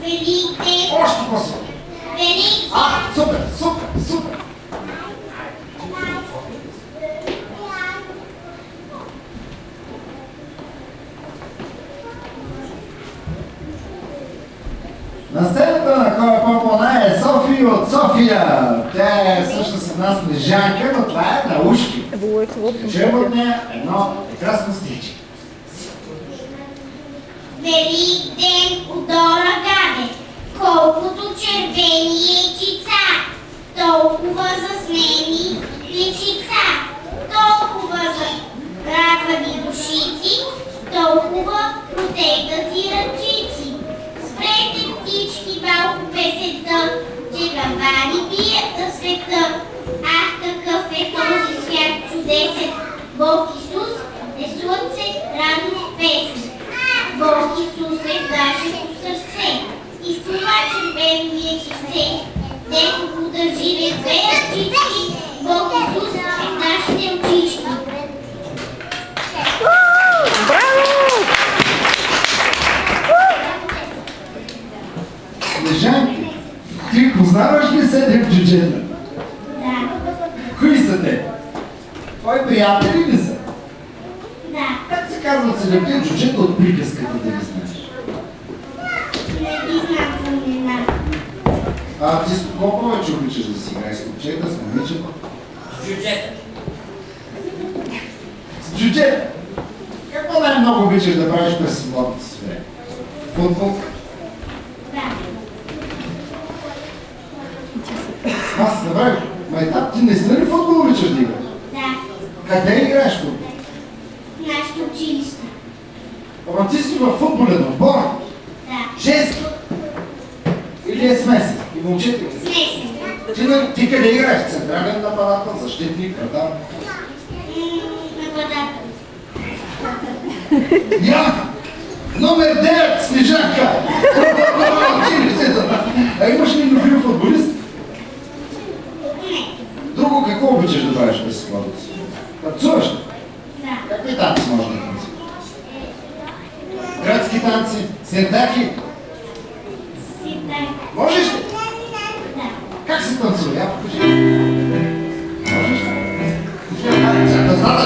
Великден. Още по-силно. Великден. Супер, супер, супер. На сцената на Кой Попона е София от София. Тя е всъщност една снежанка, но това е на ушки. Чуем от нея едно прекрасно стихче. Великден, удора гаде, колкото червени яйчица, толкова засмени личица, толкова радвани душици, толкова протегнати ръчици. Спрете птички малко песента, че камбани бият на света. Ах, какъв е този свят чудесен, Бог Исус е слънце, радост, песен. Бог Исус е в нашето сърце и в това червено яйчице, дето го държи две ръчички, Бог Исус е в нашите очички. Снежанки, ти познаваш ли 7 джуджета? Да. Кои са те? Твои приятели ли са? Да. Как се казват 7 джуджета от приказката, да ги знаеш? Не ги знам по имена. А ти с кого повече обичаш да си играеш? С купчета, с момичета? С джуджета. С джуджета? Какво най-много обичаш да правиш през свободното си време? Футбол? Да. Аз се забравих. Майтап, ти наистина ли футбол обичаш да играш? Да. Къде играеш футбол? В нашето училище. Ама ти си във футболен отбор. Да. Женски? Или е смесен? И момчета? Смесен. Ти къде играеш? Централен нападател, защитник, вратар? Нападател. Я! Номер 9, Снежанка! А имаш ли любим футболист? Не. Друго какво обичаш да правиш през свободата си? Танцуваш ли? Да. Какви танци можеш да танцуваш? Градски танци, сертаки? Ситай. Можеш ли? Да. Как се танцува? Я покажи. Можеш ли? Да знам.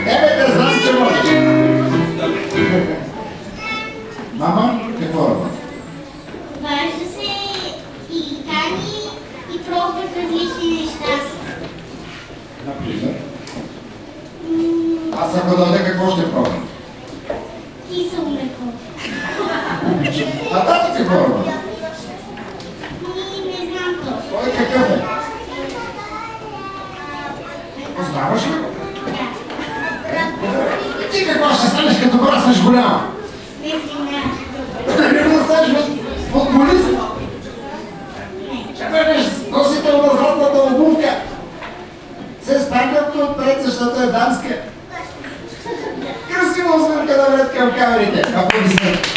Тебе да знам, че можеш. Мама, какво работи? Важда се и кани и пробват различни неща. Например? Аз ако дойде, какво ще пробвам? Кисело млеко. А тати какво работи? Не знам точно. Той какъв е? Познаваш ли го? Да. Ти какво ще станеш като пораснеш голяма? Ветеринар. Не да станеш футболист? Не. Ще бъдеш носител на златната обувка. Се спакват отпред, защото е дамска. Красиво звънка да вред към камерите. Аплодисменти.